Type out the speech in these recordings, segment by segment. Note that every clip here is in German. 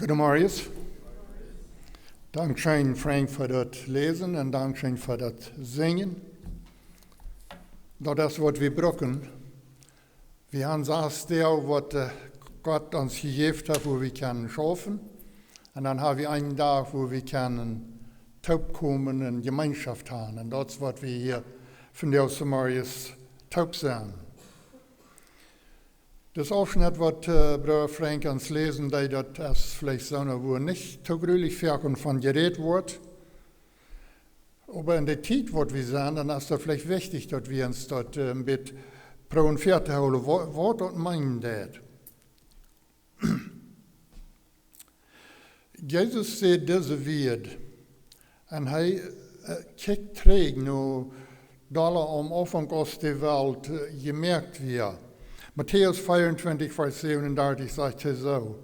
Guten Morgen. Dankeschön, Frank, für das Lesen und Dankeschön für das Singen. Das ist, was wir brauchen. Wir haben das, was Gott uns gegeben hat, wo wir können schaffen. Und dann haben wir einen Tag, wo wir können taub kommen und Gemeinschaft haben. Und das ist, was wir hier von der Morgens taub sind. Das Aufschnitt, was Bruder Frank uns lesen, das ist vielleicht so, wo nicht so gründlich von geredet wird. Aber in der Zeit, wo wir sind, dann ist es vielleicht wichtig, dass wir uns dort ein bisschen pro und fertig holen, was das meint. Jesus sagt diese Wort, und er kijkt terug nu, dalle am Anfang aus der Welt gemerkt wird. Matthäus 24, Vers 37 sagt er so.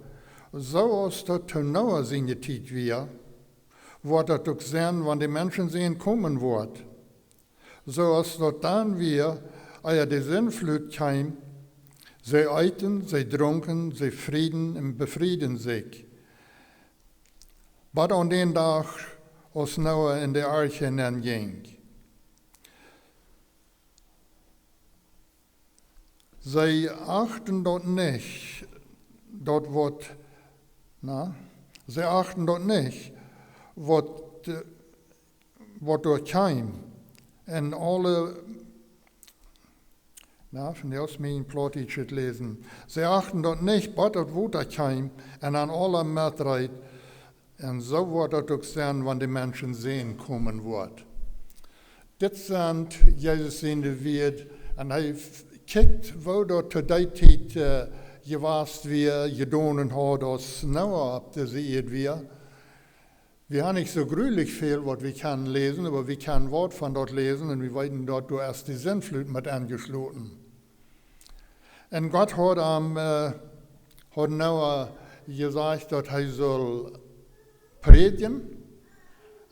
So als das zu Noah seine Zeit wird, wird das auch sein, wenn die Menschen sehen kommen wird. So als das dann wir, als die Sintflut kam, sie eiten, sie trunken, sie frieden und befrieden sich. Aber an den Tag, als Noah in der Arche hineinging. Sie achten dort nicht, sie achten dort nicht, was dort kam. Und alle, von der aus meinen Plot ich lesen. Sie achten dort nicht, was dort kam, und an alle Mätreit. Und so wird das auch sein, wenn die Menschen sehen kommen wird. Das sind Jesus in der Welt, und er kijkt wo dat zu die tijd geweest weer gedaan had als Noah op deze eerd weer. Wir haben nicht so gründlich viel, was wir können lesen, aber wir können Wort von dort lesen und wir weten dort du erst die Sintflut mit angeschlossen. Und Gott hat Noah gesagt, dass er soll predigen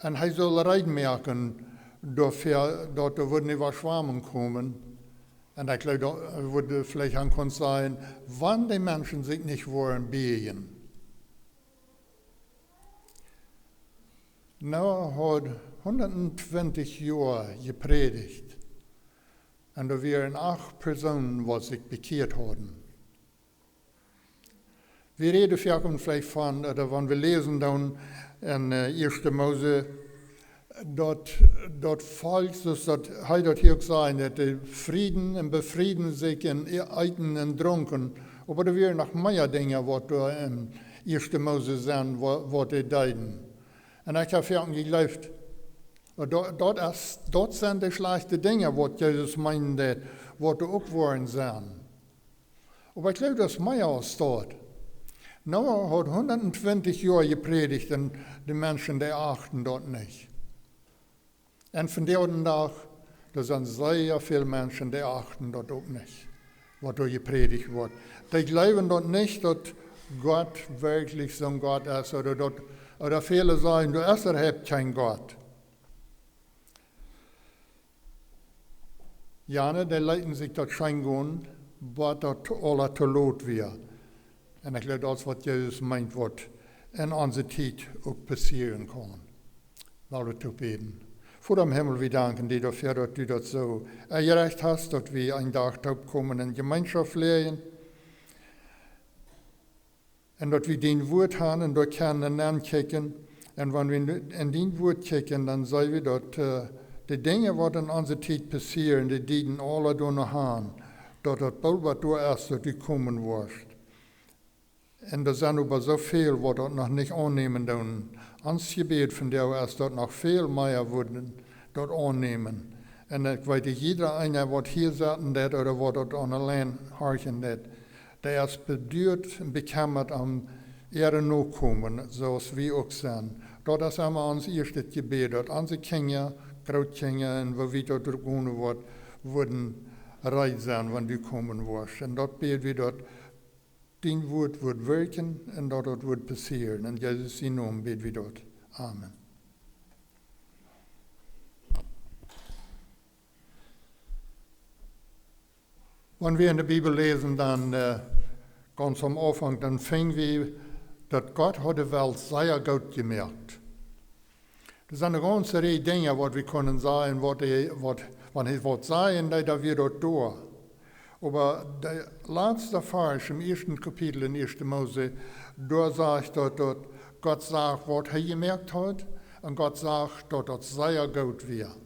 und er soll reinmerken, dafür, dass da nicht Überschwemmung kommen. Und ich glaube, da würde vielleicht an sein, wann die Menschen sich nicht wollen beten. Noah hat 120 Jahre gepredigt. Und da waren 8 Personen, die sich bekehrt haben. Wir reden vielleicht von, oder wenn wir lesen dann in 1. Mose, dort folgt es, dass er dort hier gesagt hat, die Frieden und befrieden sich in Eiten und Trunken. Aber da wären noch mehr Dinge, was da in 1. Mose sind, was die deuten. Und ich habe ja geglaubt, dort sind die schlechten Dinge, was Jesus meint, was da auch waren sind. Aber ich glaube, das ist mehr als dort. Noah hat 120 Jahre gepredigt und die Menschen, die achten dort nicht. Und von dem Tag, da sind sehr viele Menschen, die achten dort auch nicht, was da gepredigt wird. Die glauben dort nicht, dass Gott wirklich so ein Gott ist, oder viele sagen, du habt keinen Gott. Ja, die leiten sich dort scheingehen, was dort alle zu lot wird. Und ich glaube, das ist, was Jesus meint, was in unserer Zeit auch passieren kann. Weil wir zu beten. Vor dem Himmel, wir danken dir dafür, dass du das so gerecht hast, dass wir einen Tag taub kommen in Gemeinschaft leben. Und dass wir dein Wort haben und dort können ankicken. Und wenn wir in dein Wort kicken, dann sagen wir, dass die Dinge, die in unserer Zeit passieren, die dienen alle da noch haben, dass das bald was du erst, dass du kommen wirst. Und da sind aber so viel, die das noch nicht annehmen dürfen. Ans Gebet von der ist dort noch viel mehr würden dort annehmen. Und ich weiß, jeder einer, was hier sagen oder was dort an allein horchen, der ist bedürft und bekämmert am Erde nachkommen, so als wir auch sind. Dort ist immer uns erstes Gebet, dass unsere Kinder, Großkinder und wo wir dort gehen würden reich sein, wenn du kommen wirst. Und dort beten wir dort, dein Wort wird wirken und dort wird passieren. In Jesus' Namen beten wir dort. Amen. Wenn wir in der Bibel lesen, dann ganz am Anfang, dann fingen wir dass Gott hat die Welt sehr gut gemerkt. Das sind eine ganze Reihe Dinge, was wir können sagen, wenn er was sagen, da wird dort durch. Aber der letzte Vers im ersten Kapitel in 1. Mose, da sagt dort, Gott sagt, was er gemerkt hat, und Gott sagt, dass das sehr gut wird.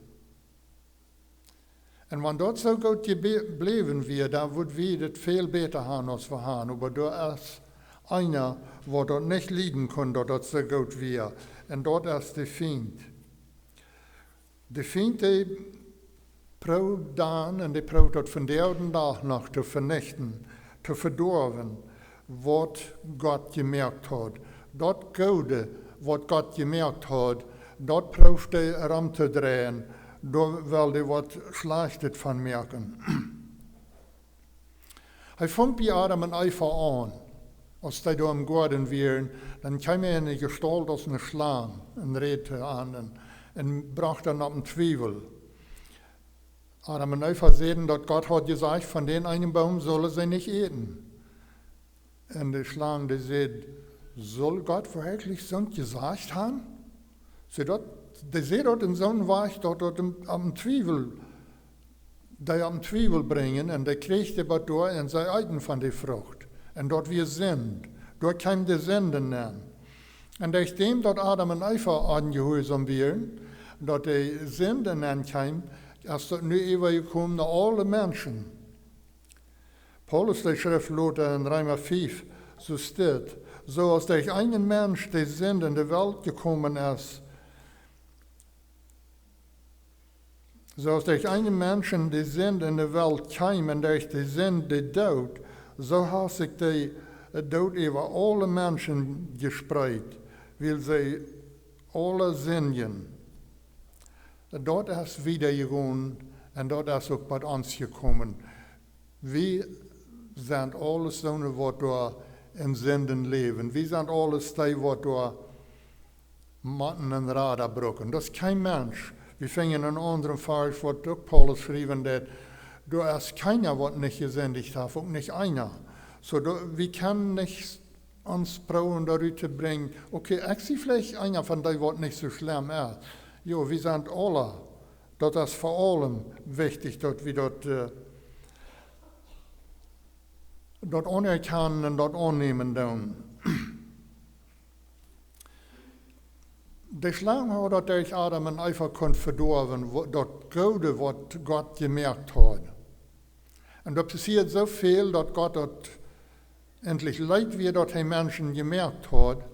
Und wenn das so gut geblieben wird, dann wird wir das viel besser haben, als wir haben. Aber da ist einer, der das nicht leiden kann, dass das so gut wird. Und das ist der Feind. Der Feind, der probt dann, und der probt das von der Tag noch zu vernichten, zu verdorben, was Gott gemerkt hat. Das Gute, was Gott gemerkt hat, das probt er heranzudrehen. Da will er was Schlechtes von merken. Er fängt bei Adam und Eva an. Als die da im Garten wären, dann kam er in die Gestalt als eine Schlange und redete an und brachte dann auf den Zwiebel. Adam und Eva sehen, dass Gott hat gesagt, von den einen Baum sollen sie nicht eten. Und die Schlange, die sagt, soll Gott wirklich so gesagt haben? Die sieht dort in so einem Weich, dort am Zwiebel, die am Zwiebel bringen, und die kriegt aber durch und sie essen von der Frucht. Und dort wir sind, dort kam die Sünde an. Und nachdem dort Adam und Eva angehorsam waren, dort die Sünde ankam, ist dort nu übergekommen nach allen Menschen. Paulus, der schrift in Römer 5, so steht, so als durch einen Mensch die Sünde in die Welt gekommen ist, so als durch einen Menschen die Sünde in die Welt kam und durch die Sünde die Tod, so hat sich die Tod über alle Menschen gespreit, weil sie alle sündigen. Dort ist wiedergegangen und dort ist auch bei uns gekommen. Wir sind alles so, was da in Sünden leben. Wir sind alles die, was da Matten und Räder brauchen. Das ist kein Mensch. Wir fingen einen anderen Vers, was auch Paulus schrieben hat, da ist keiner, der nicht gesündigt hat, auch nicht einer. So, wir können nicht uns brauchen, darüber bringen, okay, ich sehe vielleicht einer von denen, was nicht so schlimm ist. Ja, wir sind alle. Das ist vor allem wichtig, dass wir das anerkennen und das annehmen tun. Die Schlange hat das durch Adam und Eva verdorben, das Gute, was Gott gemerkt hat. Und da passiert so viel, dass Gott das endlich leid wird, dass die Menschen gemerkt hat,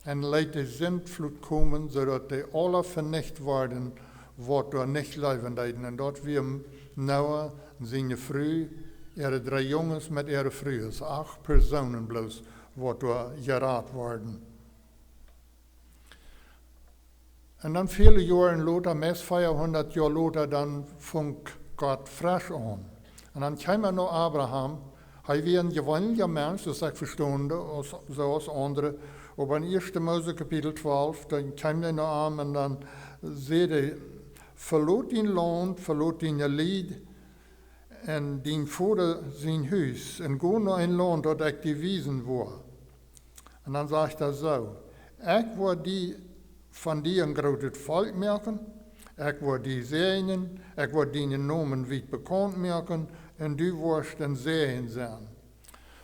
und leid die Sintflut kommen, sodass die alle vernichtet werden, was da nicht leben leiden. Und dort wir Noah und seine Frau, ihre 3 Jungs mit ihrer Frau, es 8 Personen bloß, was da gerat worden. Und dann viele Jahre später, mehr als 400 Jahre später, dann fing Gott frisch an. Und dann kam noch Abraham. Er war ein gewöhnlicher Mensch, das ich verstehe, so als andere. Aber in 1. Mose Kapitel 12, dann kam er noch an und dann sieht er, verlot dein Land, verlot deine Lied und dein Vater sein Haus und go nach ein Land, dort ich die Wiesen war. Und dann sagt er so, ich war die von dir ein großes Volk merken, ich war die segnen, ich war deinen Namen weit bekannt merken, und du wirst ein Segen sein.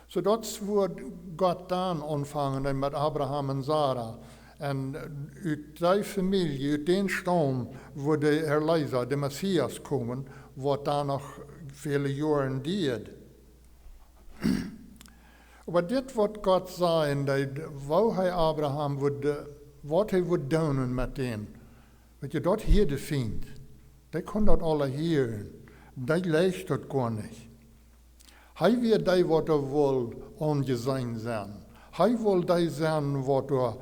So das wird Gott dann anfangen mit Abraham und Sarah. Und aus der Familie, aus den Stamm, wo der Erlöser, der Messias, kommen, wird dann noch viele Jahre dauert. Aber das, was Gott sagen, wo er Abraham was er wird tun mit denen. Wenn ihr dort hier findet, der kann das alle hören. Der leicht das gar nicht. Er wird der, was er will, angesehen sein. Er will der sein, was er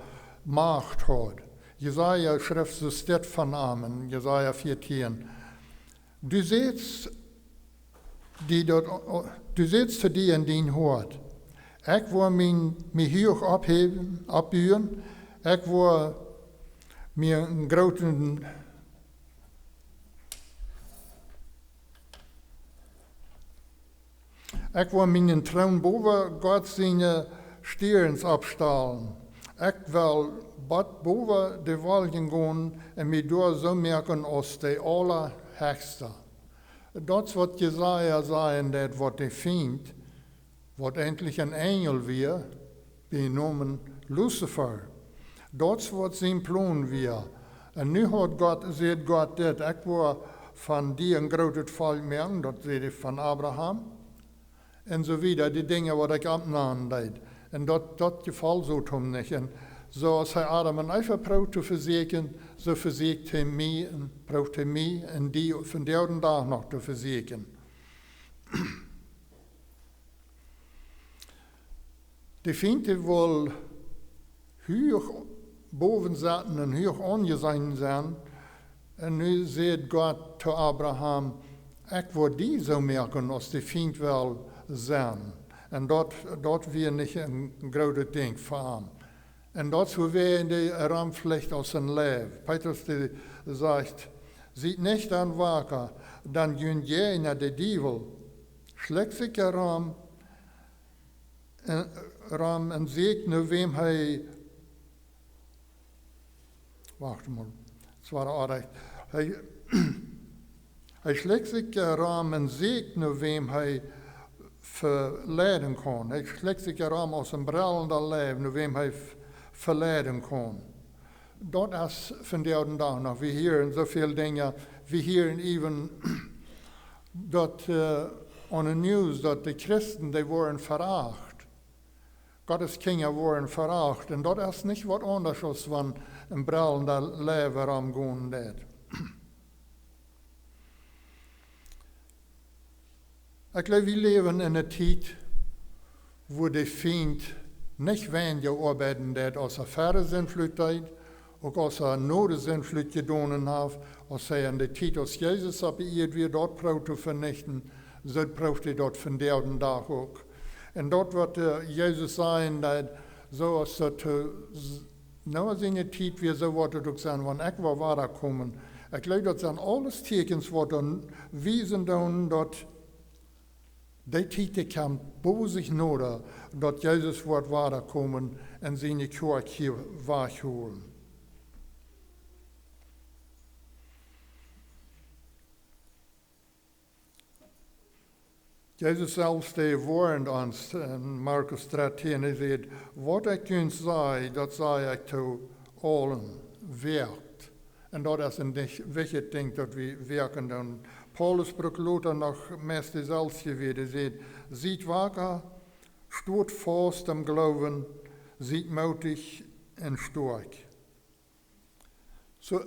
Macht hat. Jesaja schrift so steht von Amen, Jesaja 14. Du siehst zu dir in dein Hort. Ich will mich hoch abheben, ich will mir einen großen Ich will meinen Traum boven Gott seine Stierens abstalen. Ik wil boven de wolken gaan en me door zo merken als de allerhechste. Dat is wat Jesaja zei, dat wat hij vindt, wat endlich een engel weer, genomen Lucifer. Dat is wat zijn plan weer. En nu zegt God dit, ik wil van die een groot volk merken, dat zegt hij van Abraham. En zo wieder, die dingen wat ik opnamen deed. En dat geval zo hem niet. En zoals hij Adam en Eva probeert te verzekeren, zo verzekert hij mij en probeert hij mij en die van de oude dag nog te verzekeren. Die vindt hij wel hoog boven zaten en hoog ongezien zijn. En nu zegt God te Abraham, ik wil die zo merken als die vindt wel zijn. En dat weer niet een grote ding voor hem. En dat is hoe wij in de ramvlecht als een leven. Petrus zegt, ziet niet aan waken, dan kun jij naar de duivel. Schlägt zich ram en zegt nu wem hij... Wacht maar, het was aardig. Hij schlägt zich ram en zegt nu wem hij verleiden kon. Hij schlägt zich ram als een brallende leven, nu wem hij verleiden kon. Dat is van de oude dag nog. We horen zoveel dingen. We horen even dat on the news dat de christen die worden veracht. Gottes kinderen worden veracht. En dat is niet wat anders als van een brallende leven ramgaan deed. Ik geloof, we leven in een tijd waar de vijand niet weniger arbeiden deed als er verresinvloed deed, ook als er nodesinvloed gedaan heeft, als hij in de tijd als Jezus op de aarde weer dat probeert te vernichten, zo probeert hij dat van de oude dag ook. En dat wat Jezus zei, dat zoals dat nou als in de tijd weer zo wordt het ook zijn, want ik wil waar komen. Ik geloof dat zijn alles tekens worden wijzen doen dat die tijd kan boven zich nodig, dat Jezus wordt waar komen en zijn kerk hier wegholen. Jezus zelfs warnt ons in Markus 13, hij zegt, wat ik kun zeggen, dat zei ik te allen, werkt. En dat is een wichtig ding dat we werken doen. Paulus spreekt later nog meest zelfs geweten, hij zegt, ziet wakker, stoot vast am Glauben, ziet mutig en stark. So,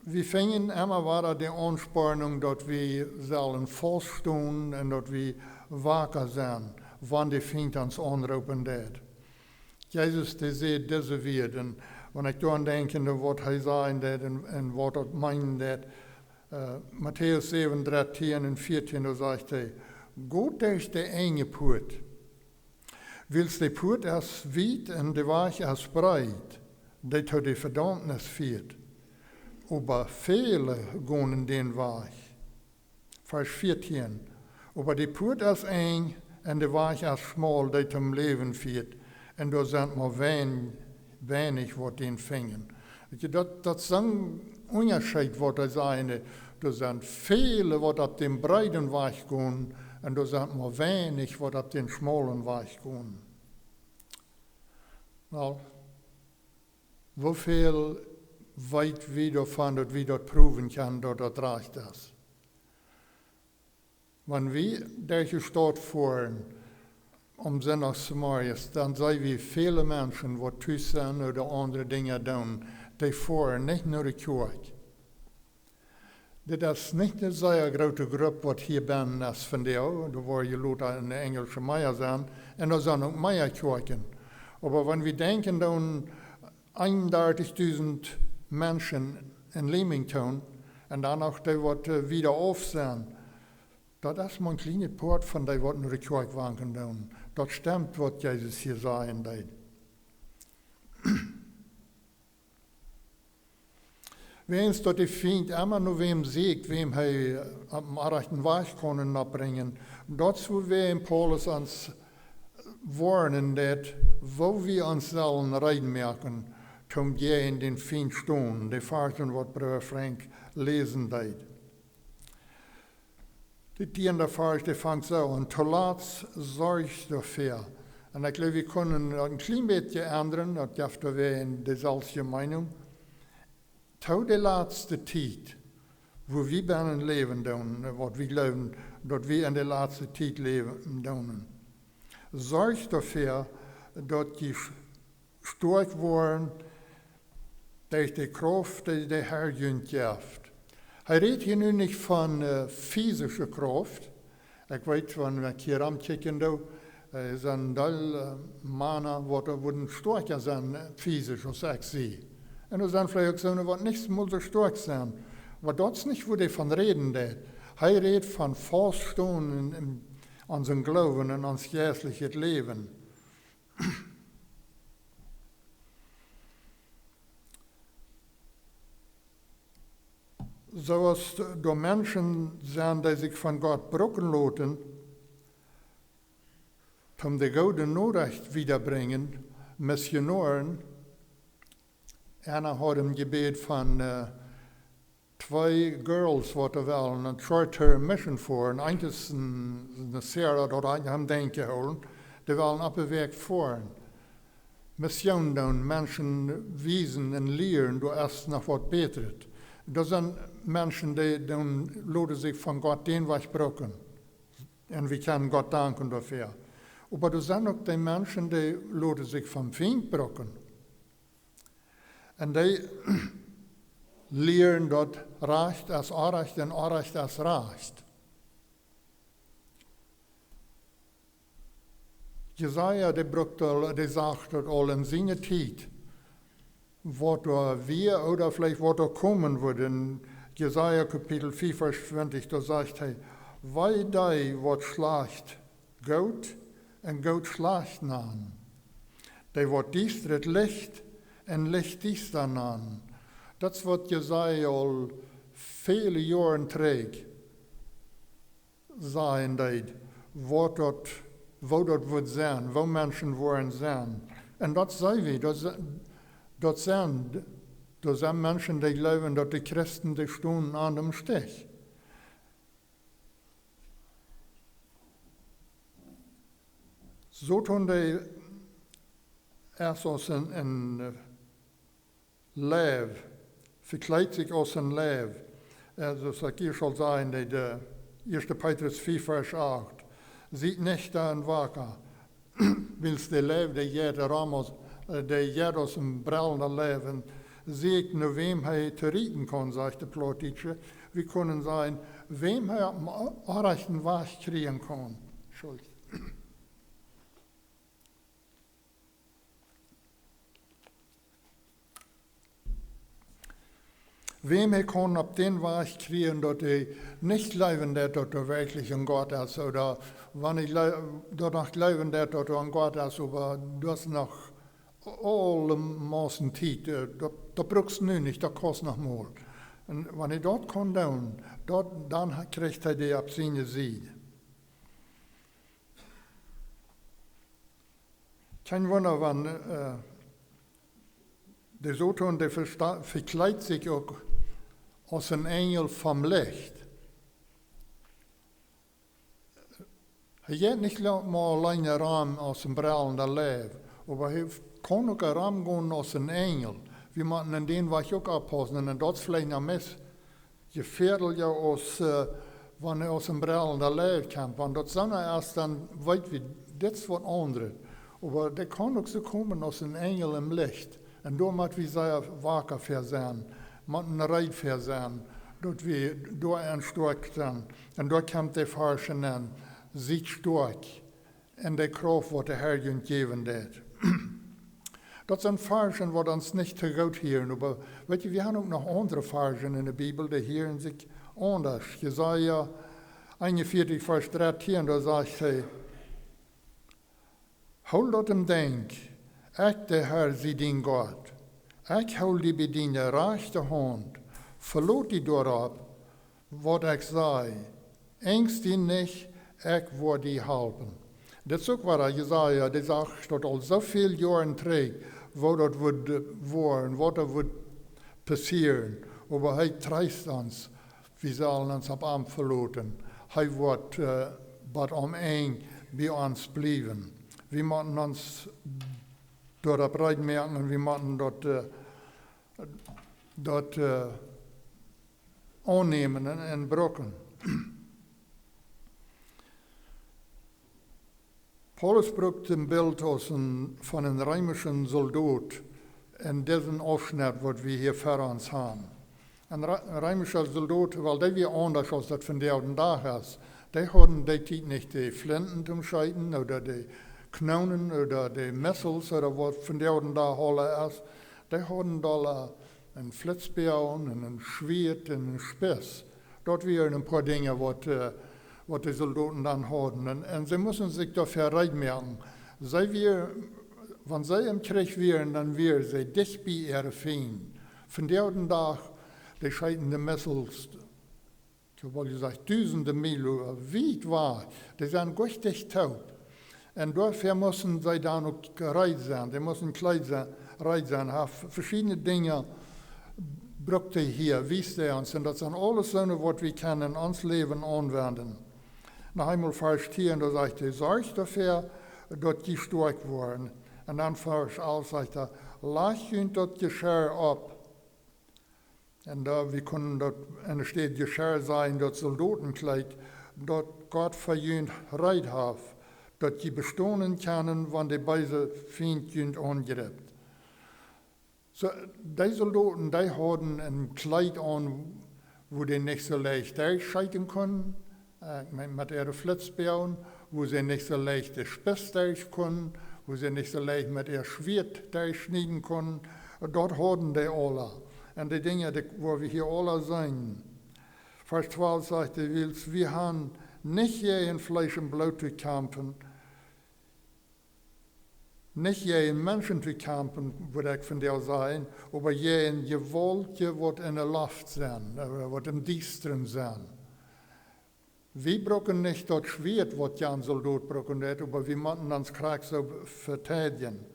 we vingen immer wieder die Anspornung, dass wir sollen feststehen und dass wir wacker sein, wann die Feind uns anrufen wird. Jesus, der sieht diese Welt. Und wenn ich daran denke, was er sagen wird und was er meinen wird, Matthäus 7, 13 und 14, da sagt er, Gott ist der enge Port. Willst die Port erst weit und der Weg erst breit, der zu die Verdammnis führt. Aber viele gehen den Weg. Vers 14. Aber die Port ist eng und der Weg ist schmal, der zum Leben führt. Und da sind nur wenig, was den fingen. Das ist ein Unterschied, was er sagt. Da sind viele, was auf den breiten Weg gehen, und da sind nur wenig, was auf den schmalen Weg gehen. Nou, hoeveel weit wie davon, dass wir das proben können, dass das recht ist. Wenn wir diese Stadt fahren, Sinn nach Samarias, dann sehen wir viele Menschen, die Tüß sind oder andere Dinge tun, die fahren nicht nur die Kirche. Das ist nicht eine sehr große Gruppe, die hier bin, als von dir, da war je Leute in der englischen Meier sind, und da sind auch Meierkirchen. Aber wenn wir denken an 31.000 Menschen in Leamington und dann auch die, die wieder auf sind, das ist mal ein kleiner Port von denen, die nur die Kirche wanken tun. Das stimmt, was Jesus hier sagen will. Wens dat die Feind immer nur wem siegt, wem er am rechten Weg können abbringen, das wo wir in Paulus ans warnen, dat wo wir uns sollen reinmerken, zum je in den fien Stunden, die Versen, was Bruder Frank lesen deed. Die tiende Vers, die fängt so an, tolat's zorg dafür. En ik geloof, we kunnen een klein beetje ändern, dat geeft we in dezelfde Meinung. Tot de laatste tijd, wo wir binnen leven doen, wat we geloven, dat we in de laatste tijd leven doen. Zorg dafür, dat je sterk worden durch die Kraft, die der Herr uns geeft. Hij redt hier nu niet van physische kracht. Ik weet, wanneer ik hier aankijken doe, zijn dal mannen worden sterker zijn, fysisch, als ik zie. En er zijn vielleicht ook zo'n wat niet zo sterk zijn. Maar dat is niet waar hij van reden deed. Hij redt van vaststonden aan zijn geloven en aan ons geestelijk leven. Zoals er Menschen zijn die zich van God brokken laten, om de goede Nachricht wiederbringen, Missionaren. Einer had een gebed van 2 girls wat er wel een short-term mission voor. En eindelijk is een serie dat hij hem denken houden. Die willen op de weg voor. Mission doen, mensen wijzen en leren door erst nog wat beter. Er zijn mensen die dan laten zich van God den weg brokken. En we kunnen God danken daarvoor. Maar er zijn ook die mensen die laten zich van vriend brokken. En die leren dat recht als onrecht en onrecht als recht. Jesaja die sagt dat al in zijn tijd, wat er weer oder vielleicht wat er komen wordt. In Jesaja kapitel 4 vers 20, da sagt hij, wij die wat slacht goud en goud slacht naam. Die wat diest het licht en licht diest aan. Dat is wat Jesaja al vele jaren terug zijn deed. Wat dat wordt zijn, waar mensen worden zijn. En dat zijn we. Dat zijn mensen die geloven dat de christen die stonden aan dem stich. Zo toen die erst als een leeuw, verkleidt zich als een leeuw. Zoals ik hier zal zijn, de 1. Petrus 4 vers 8. Ziet nicht en wakker. Wils de leeuw, die jeder als een brallende leeuw. En zie ik naar wem hij te rieten kon, zegt de Plottietje. We kunnen zijn, wem hij op een onrechten weg krijgen kon. Schuld. Wem hij kon op den weg krijgen dat hij niet geloven dat er wirklich een God is, oder wanneer hij dat nog geloven dat er een God is, maar dat is nog alle maßen tijd, dat brauchst nu niet, dat kost nog meer. En wanneer hij dat kon doen, dan krijgt hij die op zijn zijde. Geen wonder, wanneer de Zoton die verkleidt zich ook als een engel van licht. Hij heeft niet maar alleen een raam als een brallende leeuw, maar hij kan ook een raam gaan als een engel. We moeten in den weg ook oppassen en dat is vielleicht nog mis. Je veerdelt je als, wanneer als een brallende leeuw komt, want dat zijn erst dan, weet we, dit is wat anders. Maar dat kan ook zo komen als een engel im licht. En daar moeten we zeer wakker voor zijn, moeten rijp voor zijn, dat we door een sterk zijn. En daar komt de versen aan, ziet sterk en de kracht wat de Herr ons geven deed. Dat zijn versen wat ons niet te goed hier, maar weet je, we hebben ook nog andere versen in de Bijbel, die hier zich anders. Jesaja 41 vers 13, daar zegt hij, houd dat hem denk, ik de Herr zie dien God. Ik hou die bij die rechte hand. Verloot die daarop, wat ik zei. Engst die niet, ik word die helpen. Dat is ook waar Jesaja, die sagt, dat al zoveel jaren terug, wo dat wordt worden, wat dat wordt passieren. Aber hij treist ons, we zullen ons op hem verlaten. Hij wordt wat omheen bij ons blijven. We moeten ons door dat breed merken, we moeten dat aannemen en brokken. Paulus brukt een beeld van een römischen soldaat in deze afschnitt wat we hier voor ons hebben. Een römischer soldaat, wel die weer anders als dat van de dag is. Die hadden die tijd niet de flinten te scheiden, oder de knonen, oder de messels, oder wat van de dag alle is. Die hadden al een flitsbeer en een zwaard en een spits. Dat waren een paar dingen wat de soldaten dan hadden. En ze moesten zich dafür reitmerken. Wanneer zij im Krieg waren, dan waren ze dicht bij ihre Feind. Van de dag, die scheiden de messels, ich habe gesagt, duizenden Meilen weit war. Die sind richtig taub. Und dafür mussten sie dann auch bereit sein. Die mussten bereit sein. Haben verschiedene Dinge braucht hier, wisst ihr uns. Und das sind alles so, was wir können in uns Leben anwenden. Noch einmal Vers 10, da sagt er, sorgt dafür, dass die stark waren. Und dann Vers 11 sagt er, lasst uns das Geschirr ab. Und da wir können dort, und es steht Geschirr sein, das Soldatenkleid, das Gott für ihn reit hat, dass die bestehen können, wenn die beide Feind angreift. So, die Soldaten, die hatten ein Kleid an, wo die nicht so leicht durchscheiden können, mit ihren Flitzbeeren, wo sie nicht so leicht den Spitz durch können, wo sie nicht so leicht mit ihrem Schwert durchschneiden können. Dort hatten die alle. Und die Dinge, wo wir hier alle sind. Vers 12 sagt er, wir haben nicht je in Fleisch und Blut zu kämpfen, nicht je in Menschen zu kämpfen, würde ich von dir sagen, aber je in Gewalt, was in der Luft sind, was im Düsteren sind. Wir brauchen nicht das Schwert, was Jan Soldat brauchen hat, aber wir müssen uns Krieg so verteidigen.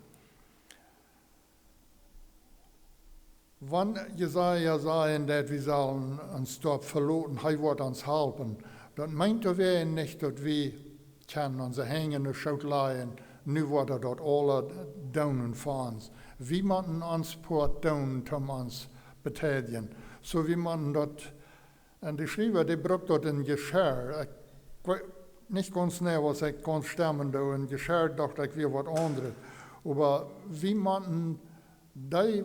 Wenn Jesaja sagen, dass wir sollen uns dort verloren, er wird uns helfen, dann meint er nicht, dass wir können unsere hängende Schaut leihen, nu wird er dort alle daunen für uns. Wir müssen uns port daunen, um uns betätigen. So wir müssen dort, und die Schreiber, die braucht dort ein Geschirr. Nicht ganz schnell, was ich ganz stemmen da, ein Geschirr dachte ich, wir was anderes. Aber wir müssen die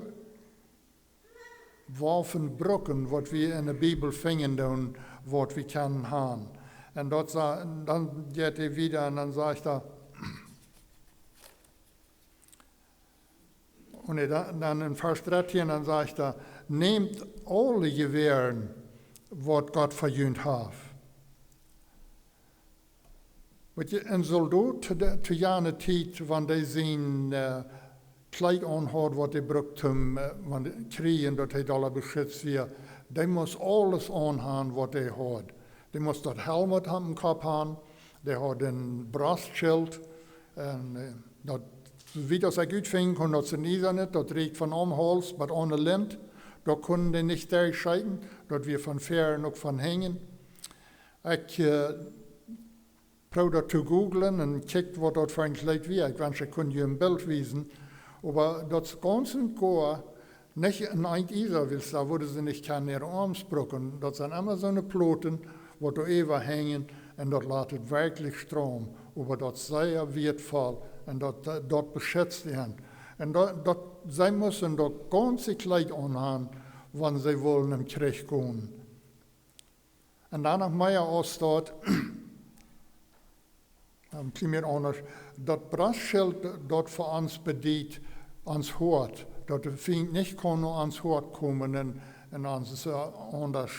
Waffen brücken, was wir in der Bibel finden, was wir können haben. Und dort, dann geht er wieder und dann sagt er, und dann in Vers 13, dann sagt er, nehmt alle Gewehren, was Gott verjüngt hat. Ein Soldat zu jener Zeit, wenn die sein Kleid anhat, was die braucht, wenn die kriegen, dass die alle beschützt wird, die muss alles anhaben, was die hat. Die muss das Helm am Kopf haben, die hat ein Brustschild, wie das ich gut finden kann, das sind nicht, das riecht von am Hals, aber ohne Lend, da können die nicht durchscheiden, dass wir von Fähren noch von hängen. Ich probiere das zu googlen und kijkt, was das für ein Kleid wird. Ich wünsche, ich könnte dir ein Bild weisen. Aber das ganze Chor, nicht in ein Isar willst, da würde sie nicht keine ihre Arms brücken. Das sind immer so eine Ploten, wo da ewig hängen und dort lässt wirklich Strom. Aber das sei ja wertvoll und dort beschützt werden. Und sie müssen das ganze Kleid anhaben, wenn sie wollen im Krieg gehen. Und dann nach meiner Ausstatt, ein bisschen anders, das Brustschild dort für uns bedient, ans Hort, dass der Feind nicht kann ans Hort kommen und uns anders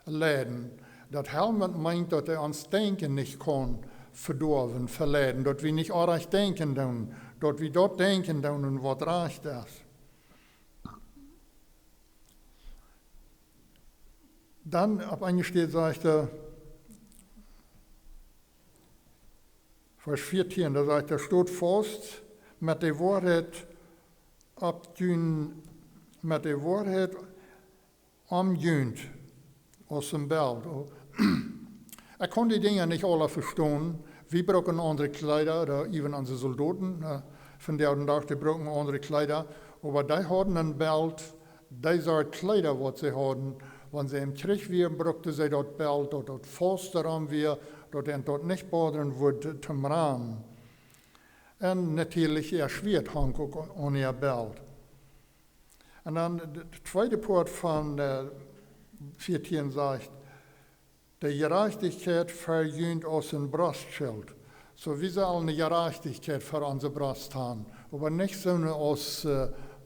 leiden. Das Helm meint, dass er uns Denken nicht kann verdorben, verleiden, dass wir nicht auch recht denken tun, dass wir dort denken tun und was recht ist. Dann, ab eingestellt, sagt er, Vers 14, da sagt er, steht fast, met de waarheid met de waarheid omjunt aus dem Bild. Ich kon die Dinge nicht alle verstehen. Wir brauchen andere Kleider, oder even unsere Soldaten von der Tag, die brauchen andere Kleider. Aber die hatten ein Bild, diese Kleider, was sie hatten, wenn sie im Krieg waren, brauchten sie das Bild, das Faust daran wir, dass dort nicht badern wurde zum Rahmen. Und natürlich erschwert Hank auch an ihr Bild. Und dann der zweite Part von 14 sagt, die Gerechtigkeit verjüngt aus dem Brustschild. So wir sollen eine Gerechtigkeit für unsere Brust haben, aber nicht so eine aus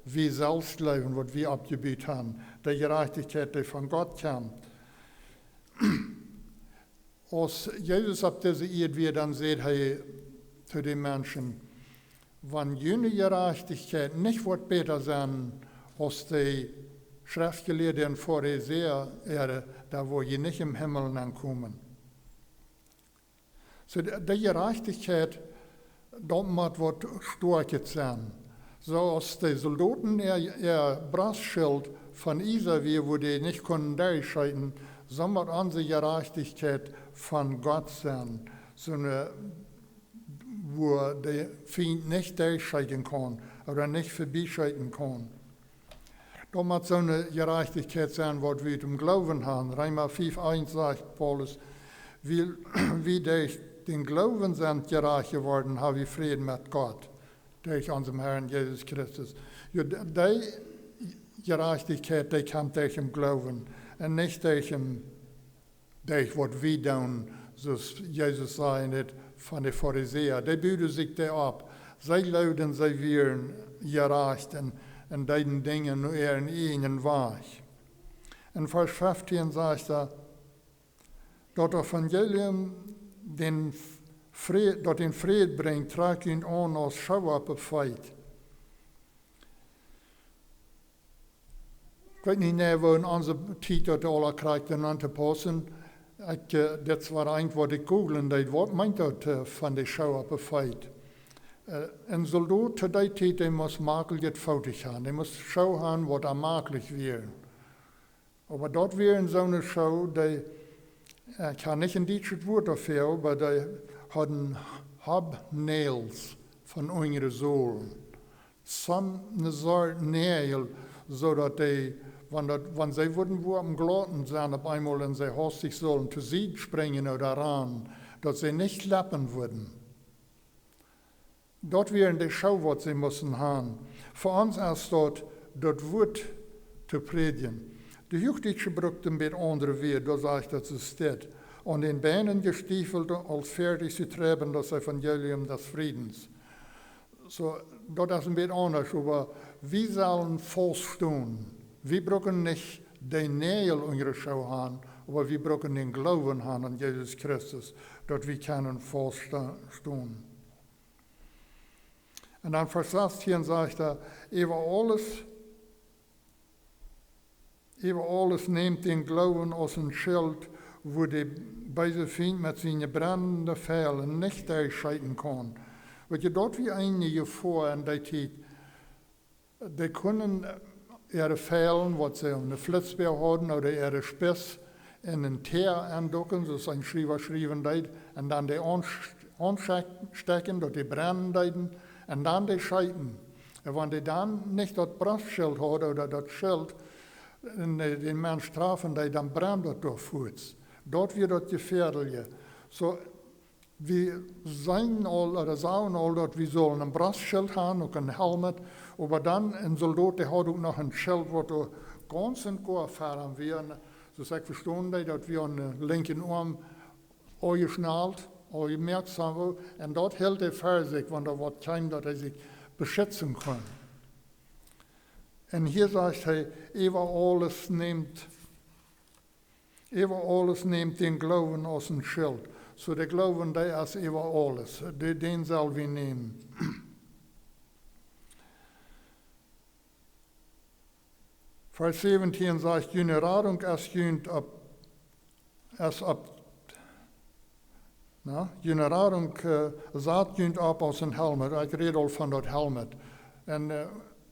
wir selbst leben, was wir abgebaut haben. Die Gerechtigkeit, die von Gott kommt. Als Jesus auf diese Erde wird, dann sagt er zu den Menschen, wenn jene Gerechtigkeit nicht wird besser sein, als die Schriftgelehrten vor Efeesa, da wo je nicht im Himmel ankommen. So die Gerechtigkeit, dort muss was stark sein. So als die Soldaten ihr Brustschild von Israel, wo die nicht konnten durchschreiten, so muss unsere Gerechtigkeit von Gott sein. So eine, wo der Feind nicht durchschreiten kann oder nicht vorbeischreiten kann. Da muss so eine Gerechtigkeit sein, was wir im Glauben haben. Römer 5,1 sagt Paulus, wie durch den Glauben sind gerecht geworden, haben wir Frieden mit Gott, durch unseren Herrn Jesus Christus. Ja, die Gerechtigkeit, die kommt durch den Glauben und nicht durch was wir tun, so Jesus sagt von den Pharisäern. Die büden sich da ab. Sie glauben, sie wären gerecht in diesen Dingen nur ihren eigenen Weg. In Vers 15 sagt er, das Evangelium den Frieden bringt, tragt ihn an als Schauerbefeit. Ich weiß nicht mehr, wo in unserer Zeit das alle kriegt, an zu passen. Das war eigentlich, was ich googeln deed. Was meint das von der Schauerbefeit? Ein Soldat zu der Zeit, der muss makelig fertig haben. Der muss Schau haben, was er makelig wäre. Aber dort wäre so eine Schau, die, ich habe nicht ein deutsches Wort dafür, aber die hatten Hobnails von unseren Sohlen. Eine Sorte Nägel, so dass die, wenn sie würden wo am Glatten sein, auf einmal und sie hastig sollen zu Sieg springen oder ran, dass sie nicht klappen würden. Dort wären die Schau, was sie müssen haben. Für uns ist dort Wort zu predigen. Die Jugendlichen brauchten ein bisschen andere Wege, da sage ich, das ist das. Und den Beinen gestiefelt, als fertig zu treiben, das Evangelium des Friedens. So, das ist ein bisschen anders, aber wir sollen feststehen. Wir brauchen nicht den Nägel unserer Schau haben, aber wir brauchen den Glauben haben an Jesus Christus, dass wir können feststehen. Und dann Vers 16 sagt er, über alles nehmt den Glauben aus dem Schild, wo der böse Feind mit seinen brennenden Pfeilen nicht durchschreiten kann. Weil je dort wie einige vor in der Zeit, die können ihre Pfeilen, was sie eine Flitzbeer haben, oder ihre Spiss in einen Teer andocken, so ist ein Schreiber schreiben deit, und dann die anstecken, dass die brennen deiten, und dann die scheiden. Und wenn die dann nicht das Brustschild haben oder das Schild, den Menschen strafen, dann brennt das durch Fuß. Dort wird das gefährlich. So, wir sagen all, dass wir sollen ein Brustschild haben und ein Helm, aber dann ein Soldat, der hat auch noch ein Schild, das ganz in Chor fahren werden. So ich verstehen, dass wir an den linken Arm angeschnallt, aufmerksam sind, und dort hält er für sich, wenn da was kommt, dass er sich beschützen kann. Und hier sagt er, über alles nehmt den Glauben aus dem Schild. So der Glauben, der ist über alles. Den soll wir nehmen. Vers 17 sagt, jene Radung ist Nou, generering zat junt op als een helmet. Ik reed al van dat helmet. En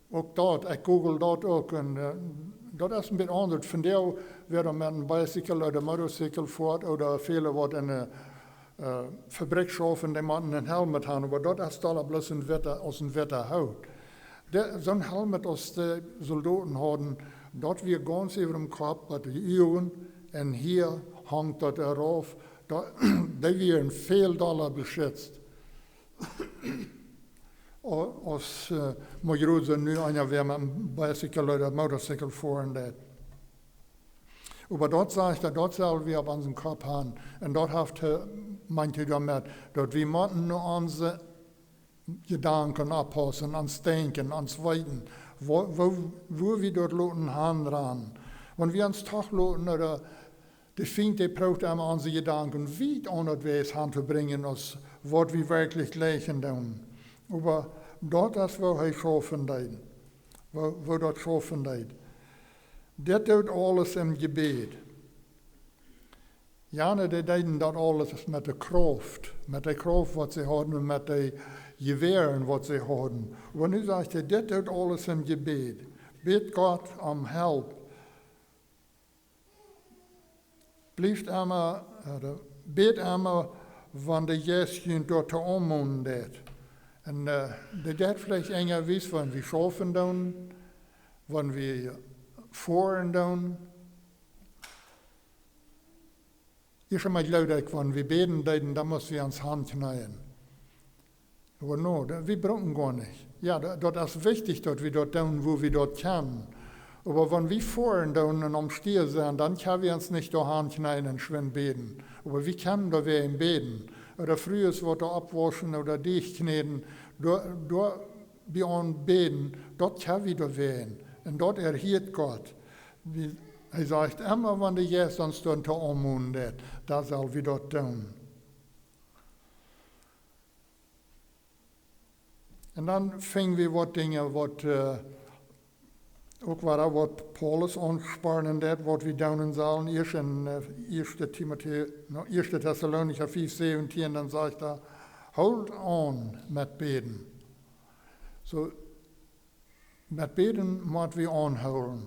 ook dat, ik google dat ook. En dat is een beetje anders. Van jou weer met een bicycle of een motorcycle voort. Of velen wat in een fabriekschoven die moeten een helmet hebben. Maar dat is toch bloß als een witte hout. Zo'n helmet als de soldaten hadden, dat weer ganz over dem kop, met de ogen. En hier hangt dat eraf. Die werden veel dollar beschützt. Als moet je nu een weer met een bicycle of een motorcycle fahren. Maar dat zegt dat zullen we op onze kop hebben. En dat heeft manche damit, dat we moeten onze Gedanken anpassen, ans Denken, ans Weiten, wo wir dort laten gaan ran. Wenn wir uns toch laten, oder de Feind, der braucht immer unsere Gedanken weit andersweise anzubringen, als was wir wirklich lesen tun. Aber dort ist, wo er schaffen deed. Wo dort schaffen deed. Das tut alles im Gebet. Jane, die deden dat alles met de kracht, wat ze hadden, en met de geweren wat ze hadden. Maar nu zegt hij, dit doet alles in gebed. Bid God om help. Blijft immer, bid immer, wanneer de Jezus door te ommoen deed. En dat vielleicht enger wist, wanneer we schaffen doen, wanneer we voeren doen. Is maar geluid, wanneer we beden deden, dan moeten we ons hand knijden. Aber no, wir brauchen gar nicht. Ja, das ist wichtig, dass wir dort tun, wo wir dort können. Aber wenn wir vorhin tun und am Stier sind, dann können wir uns nicht da hinein und schön beten. Aber wir können da wen beten. Oder früher wird da abwaschen oder dich kneten. Da wir uns beten, dort können wir da wen. Und dort erhielt Gott. Er sagt immer, wenn der Jesus uns dann da ummundet, da soll wir dort tun. En dan vingen we wat dingen, ook wat Paulus aanspannen deed, wat we doen zullen. Eerst in 1 Thessalonicher 5:17, dan zegt hij, hold on met beden. So, met beden moeten we aanhouden.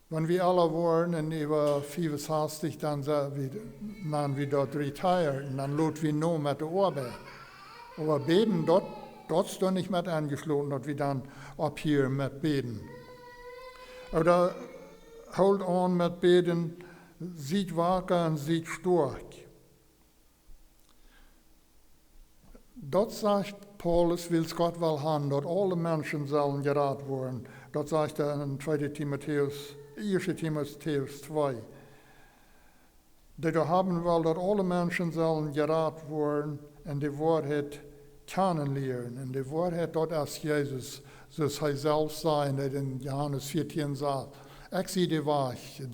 Wanneer we alle worden en über 65, dan machen we dort retire en dan laten we nog met de arbeid. Aber beten, dort ist doch nicht mit angeschlossen, dass wir dann ab hier mit beten. Oder hold on mit beten, sieht wacker und sieht stark. Dort sagt Paulus, will Gott wel haben, dass alle Menschen sollen gerat werden. Dort sagt er in 1 Timotheus 2. Die da haben will, dass alle Menschen sollen gerat werden und die Wahrheit kennenlernen. Und die Wahrheit, das ist Jesus, zoals hij zelf zei, dat in Johannes 14 sagt. Ik zie de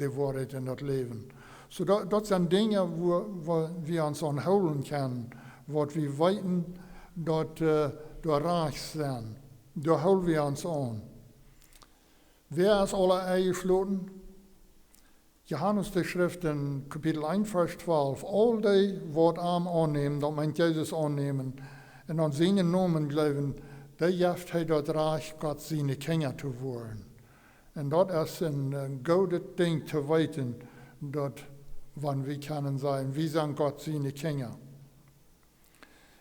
Wahrheit in dat leven. So dat zijn dingen waar we ons aan houden kunnen, wat we weten dat door reich zijn. Daar houden we ons aan. Wer is alle eingesloten? Johannes de Schrift in Kapitel 1, Vers 12. Al die wat aannemen, dat men Jezus aannemen en aan zijn namen geloven, die heeft hij dat reich Gott zijn Kinder te worden. En dat is een goede ding te weten, dat wanneer we kunnen zijn, wie zijn Gott zijn Kinder.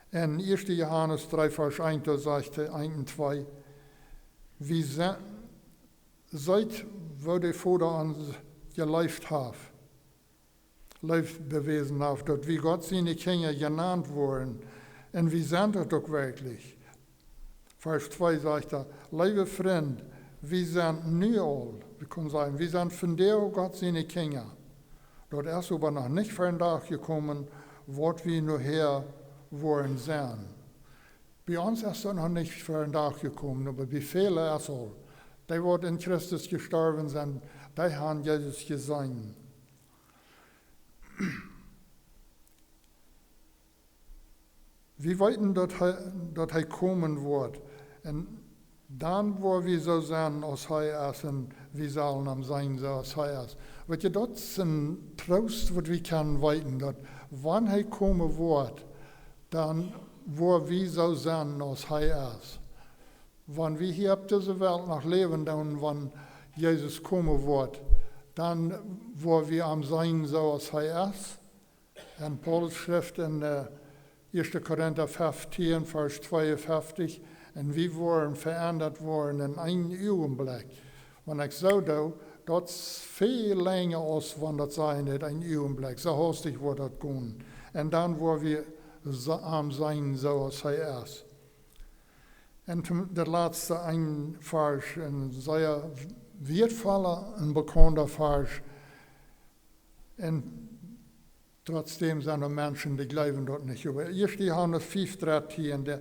En 1 Johannes 3, Vers 1, da sagt er 1 und 2, wie seid, wo der Vater uns gelebt hat, Leib bewiesen hat, dass wir Gott seine Kinder genannt wurden. Und wir sind das auch wirklich. Vers 2 sagt er, liebe Freund, wir sind nie all, wir können sagen, wir sind von der Gott seine Kinder. Dort ist aber noch nicht für den Tag gekommen, was wir nachher wollen sein. Bei uns ist das noch nicht für den Tag gekommen, aber bei vielen ist es. Die, die in Christus gestorben sind, die haben Jesus gesehen. Wir wollten, dass er kommen wird. Und dann, wo wir so sein, als er ist, und wir sollen am sein, so als er ist. Weil das ist ein Trost, was wir können weiten, dass wann hij komen wordt, dan wo wie zo zijn als hij is. Wanneer we hier op deze wereld nog leven, dan wanneer Jezus komen wordt, dan wo wir am sein zoals hij is. En Paulus schrift in 1. Korinther 15, vers 52, en wie worden veranderd worden in een ogenblik. Wanneer ik zo doe, dat is veel langer als wanneer dat zijn in een ogenblik. Zo hastig wordt dat gaan. En dan worden we am zijn zoals hij is. En de laatste een vers, een zeer wertvolle en bekende vers. En trotzdem zijn er mensen die geloven dat niet. 1. Johannes 5:13.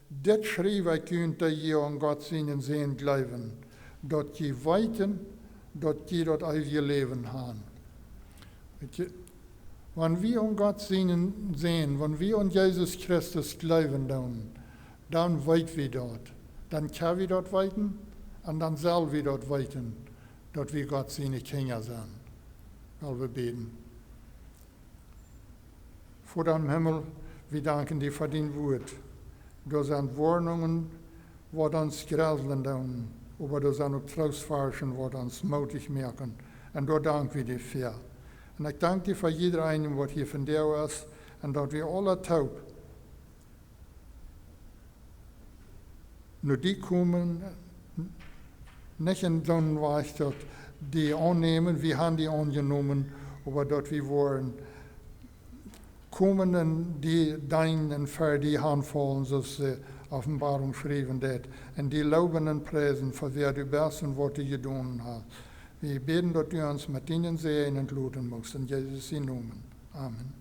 Dit schreef ik unter je aan God zien en zijn geloven. Dat je weten, dat je dat eeuwige leven hebben. Wanneer we aan God zien en zijn, wanneer we aan Jezus Christus geloven doen, dan weten we dat. Dan kunnen we dat weten en dan zullen we dat weten, dat we God zijn Kinder zijn. Wel we beten. Vater im Himmel, wir danken dir für dein Wort. Du sind Warnungen, die uns gräseln tun, aber du sind auch Trostversen, die uns mutig machen. Und da danken wir dir für. Und ich danke dir für jeder einen, der hier von dir ist, und dass wir alle taub nur die kommen, nicht in so einem Weg, dass die annehmen, wir haben die angenommen, aber dass wir wollen, kommen en die dein en für die handvallen, zoals de Offenbarung schreven dat. En die loben en prijzen voor wer du bist en wat du gedaan hast. Wir beten, dass du uns mit ihnen sehen und luten musst. In Jesus' Namen. Amen.